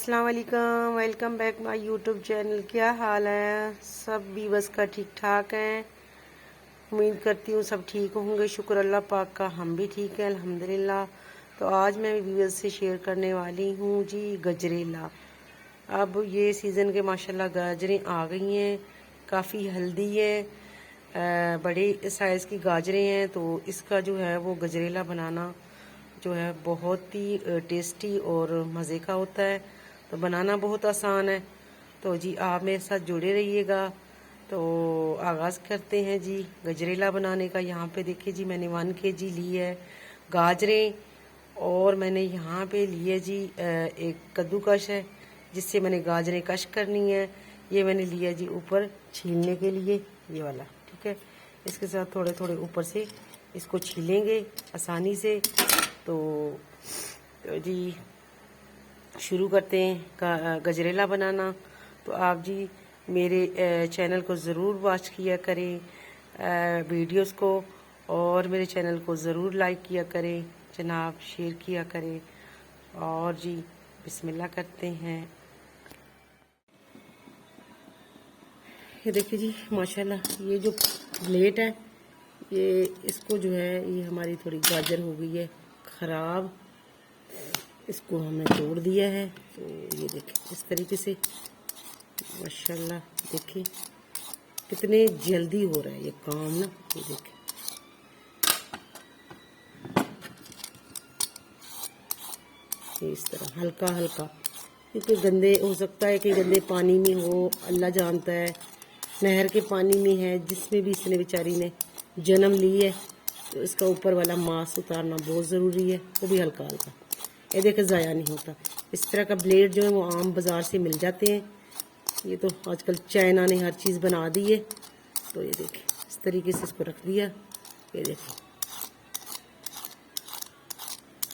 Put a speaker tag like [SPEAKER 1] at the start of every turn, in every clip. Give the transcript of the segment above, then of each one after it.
[SPEAKER 1] अस्सलाम वालेकुम, welcome back my YouTube channel. क्या हाल है सब व्यूअर्स का? ठीक ठाक हैं, उम्मीद करती हूँ सब ठीक होंगे। शुक्र अल्लाह पाक का, हम भी ठीक हैं अल्हम्दुलिल्लाह। तो आज मैं व्यूअर्स से शेयर करने वाली हूँ जी गजरेला। अब ये सीज़न के माशाल्लाह गाजरें आ गई हैं, काफ़ी हेल्दी है, बड़े साइज़ की गाजरें हैं। तो इसका जो है वो गजरेला बनाना जो है बहुत ही टेस्टी और मज़े का होता है। तो बनाना बहुत आसान है। तो जी आप मेरे साथ जुड़े रहिएगा। तो आगाज़ करते हैं जी गजरेला बनाने का। यहाँ पे देखिए जी मैंने 1 kg ली है गाजरें, और मैंने यहाँ पे लिए जी एक कद्दूकश है जिससे मैंने गाजरें कश करनी है। ये मैंने लिया जी ऊपर छीलने के लिए, ये वाला, ठीक है। इसके साथ थोड़े थोड़े ऊपर से इसको छीलेंगे आसानी से। तो जी शुरू करते हैं गजरेला बनाना। तो आप जी मेरे चैनल को ज़रूर वॉच किया करें वीडियोस को, और मेरे चैनल को ज़रूर लाइक किया करें जनाब, शेयर किया करें। और जी बिस्मिल्लाह करते हैं। ये देखिए जी माशाल्लाह, ये जो प्लेट है ये इसको जो है ये हमारी थोड़ी गाजर हो गई है ख़राब, इसको हमने तोड़ दिया है। तो ये देखिए इस तरीके से माशाल्लाह, देखिए कितने जल्दी हो रहा है ये काम ना। ये देखिए इस तरह हल्का हल्का, क्योंकि गंदे हो सकता है कि गंदे पानी में हो, अल्लाह जानता है। नहर के पानी में है जिसमें भी इसने बेचारी ने जन्म ली है, तो इसका ऊपर वाला मांस उतारना बहुत ज़रूरी है, वो भी हल्का हल्का। ये देखे ज़ाया नहीं होता। इस तरह का ब्लेड जो है वो आम बाज़ार से मिल जाते हैं। ये तो आजकल चाइना ने हर चीज़ बना दी है। तो ये देखें इस तरीके से इसको रख दिया। ये देखें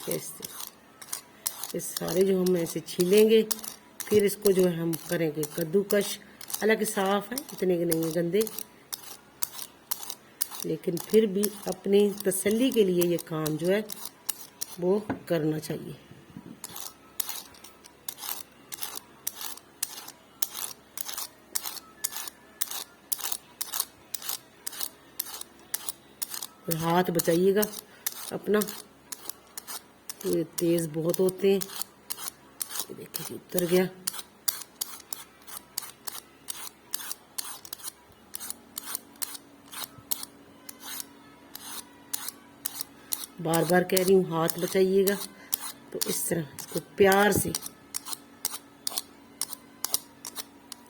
[SPEAKER 1] कैसे ये सारे जो हम ऐसे छीलेंगे, फिर इसको जो है हम करेंगे कद्दूकश। हालांकि साफ़ है, इतने के नहीं है गंदे, लेकिन फिर भी अपनी तसल्ली के लिए ये काम जो है वो करना चाहिए। और हाथ बचाइएगा अपना, ये तेज़ बहुत होते हैं। ये देखिए उतर गया। बार बार कह रही हूँ हाथ बचाइएगा। तो इस तरह इसको प्यार से,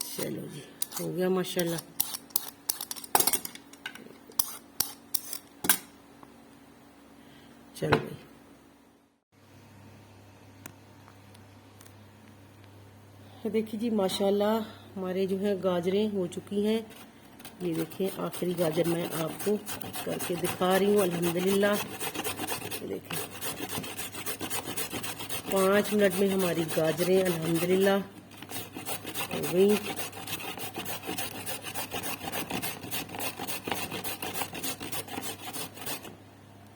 [SPEAKER 1] चलो जी हो गया माशाल्लाह। चलो भाई, देखिए जी माशाल्लाह हमारे जो है गाजरें हो चुकी हैं। ये देखें आखिरी गाजर मैं आपको करके दिखा रही हूँ अल्हम्दुलिल्लाह। ये देखें 5 मिनट में हमारी गाजरें अल्हम्दुलिल्लाह हो गई।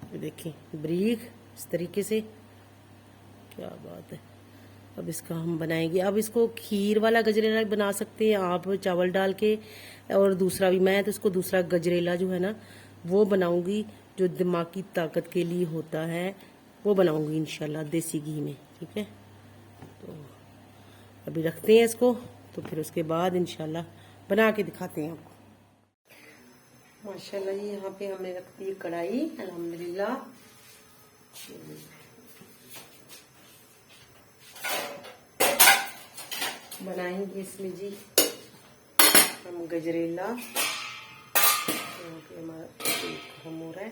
[SPEAKER 1] ये देखें बारीक इस तरीके से, क्या बात है। अब इसका हम बनाएंगे। अब इसको खीर वाला गजरेला बना सकते हैं आप चावल डाल के, और दूसरा भी, मैं तो इसको दूसरा गजरेला जो है ना वो बनाऊंगी जो दिमाग की ताकत के लिए होता है, वो बनाऊंगी इंशाल्लाह देसी घी में, ठीक है। तो अभी रखते हैं इसको, तो फिर उसके बाद इंशाल्लाह बना के दिखाते हैं आपको। माशाल्लाह जी यहाँ पे हमने रख दी कढ़ाई अल्हम्दुलिल्लाह। बनाएंगे इसमें जी हम गजरेला। यहाँ पे हमारा खत्म हो रहा है।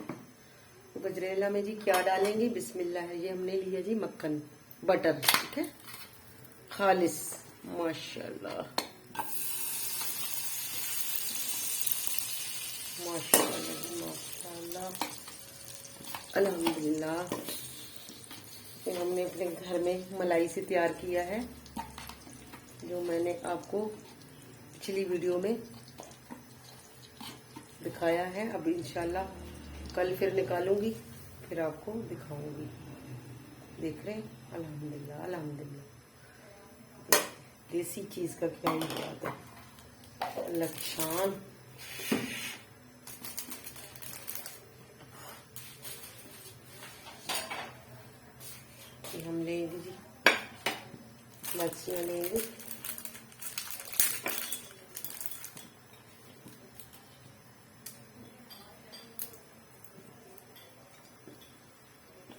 [SPEAKER 1] तो गजरेला में जी क्या डालेंगे, बिस्मिल्लाह है। ये हमने लिया जी मक्खन, बटर, ठीक है, खालिस माशाल्लाह माशाल्लाह माशाल्लाह अल्हम्दुलिल्लाह। ये हमने अपने घर में मलाई से तैयार किया है, जो मैंने आपको पिछली वीडियो में दिखाया है। अब इंशाल्लाह कल फिर निकालूंगी, फिर आपको दिखाऊंगी। देख रहे हैं अल्हम्दुलिल्लाह अल्हम्दुलिल्लाह। देसी चीज का क्या ही बात है। अल्लाह की शान। हम लेंगे जी लच्छियाँ लेंगे।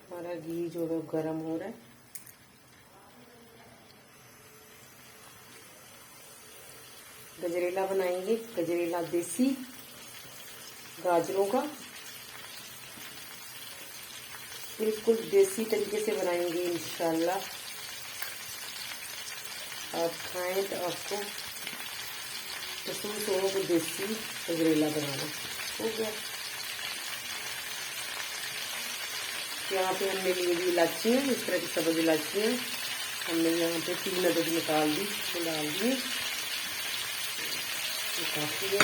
[SPEAKER 1] हमारा घी जो है गर्म हो रहा है। गजरेला बनाएंगे, गजरेला देसी गाजरों का, बिल्कुल देसी तरीके से बनाएंगे इंशाल्लाह। आप खाएं तो आपको महसूस हो कि देसी गजरेला बनाना हो गया। यहाँ पे हमने लिए हुई इलायचियाँ, इस तरह की सब्ज इलायचियाँ हमने यहाँ पे 3 अदद निकाल दी, तो डाल दिए। काफ़ी है।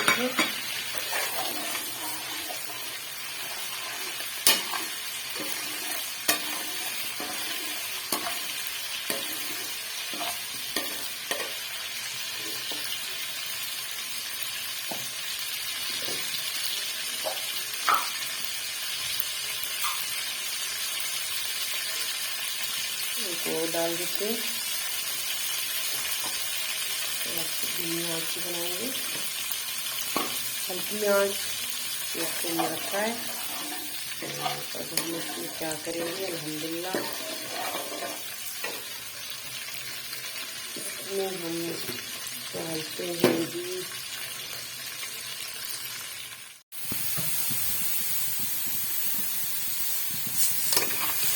[SPEAKER 1] इसको डाल देते हैं। आँच बनाएंगे, हल्की आँच इसको में रखा है। अब हम इसमें क्या करेंगे, अल्हम्दुलिल्लाह इसमें हम डालते हैं जी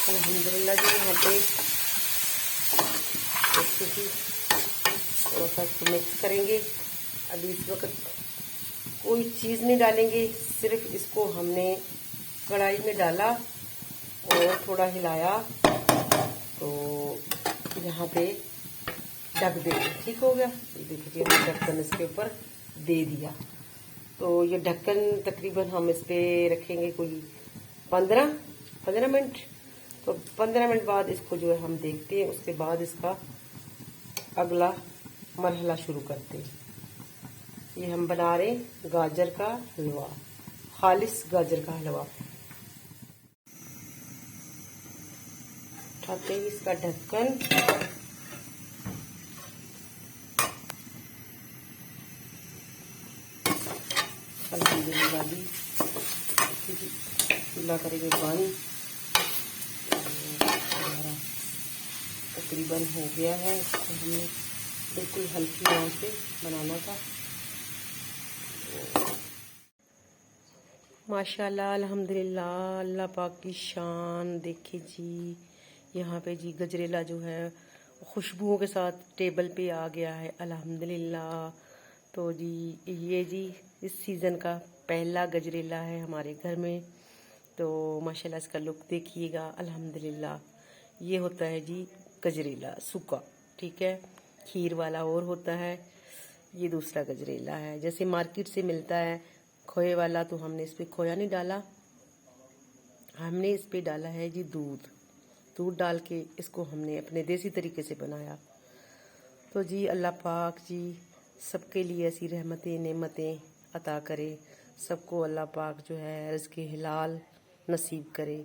[SPEAKER 1] अल्हम्दुलिल्लाह जी। यहाँ पे थोड़ा सा इसको मिक्स करेंगे। अभी इस वक्त कोई चीज़ नहीं डालेंगे, सिर्फ इसको हमने कढ़ाई में डाला और थोड़ा हिलाया तो यहाँ पे ढक देंगे। ठीक हो गया। ये देखिए हमने ढक्कन इसके ऊपर दे दिया। तो ये ढक्कन तकरीबन हम इस पे रखेंगे कोई 15 मिनट। तो 15 मिनट बाद इसको जो है हम देखते हैं, उसके बाद इसका अगला मरहला शुरू करते हैं। ये हम बना रहे गाजर का हलवा, खालिस गाजर का हलवा। उठाते हैं इसका ढक्कन, अल्हम्दुलिल्लाह जी चूल्हा करेंगे बंद। हमारा तकरीबन हो गया है। इसको हमने बिल्कुल हल्की आंच पे बनाना था। माशाल्लाह अल्हम्दुलिल्लाह, अल्लाह पाक की शान। देखिए जी यहाँ पे जी गजरेला जो है खुशबुओं के साथ टेबल पे आ गया है अल्हम्दुलिल्लाह। तो जी ये जी इस सीज़न का पहला गजरेला है हमारे घर में। तो माशाल्लाह इसका लुक देखिएगा अल्हम्दुलिल्लाह। ये होता है जी गजरेला सूखा, ठीक है। खीर वाला और होता है, ये दूसरा गजरेला है। जैसे मार्केट से मिलता है खोए वाला, तो हमने इस पर खोया नहीं डाला, हमने इस पे डाला है जी दूध डाल के इसको हमने अपने देसी तरीके से बनाया। तो जी अल्लाह पाक जी सबके लिए ऐसी रहमतें नेमतें अता करे, सबको अल्लाह पाक जो है रिज़्क़ हलाल नसीब करे।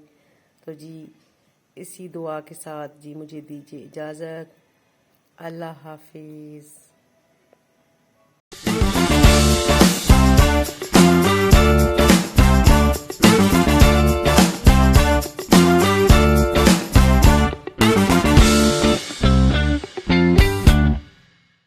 [SPEAKER 1] तो जी इसी दुआ के साथ जी मुझे दीजिए इजाज़त। अल्लाह हाफिज़।